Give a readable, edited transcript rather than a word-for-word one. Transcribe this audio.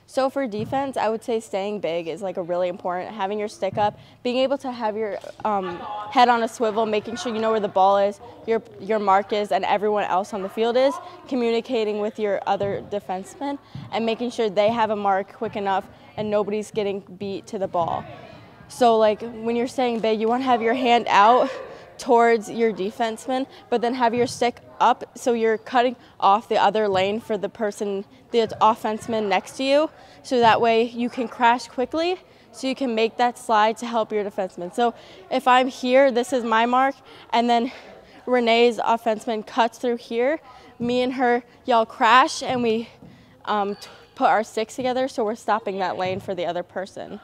So for defense, I would say staying big is like a really important. Having your stick up, being able to have your head on a swivel, making sure you know where the ball is, your mark is, and everyone else on the field is. Communicating with your other defensemen and making sure they have a mark quick enough and nobody's getting beat to the ball. So like when you're staying big, you want to have your hand out towards your defenseman, but then have your stick up so you're cutting off the other lane for the person, the offenseman next to you, so that way you can crash quickly so you can make that slide to help your defenseman. So if I'm here, this is my mark, and then Renee's offenseman cuts through here, me and her yell crash, and we put our sticks together so we're stopping that lane for the other person.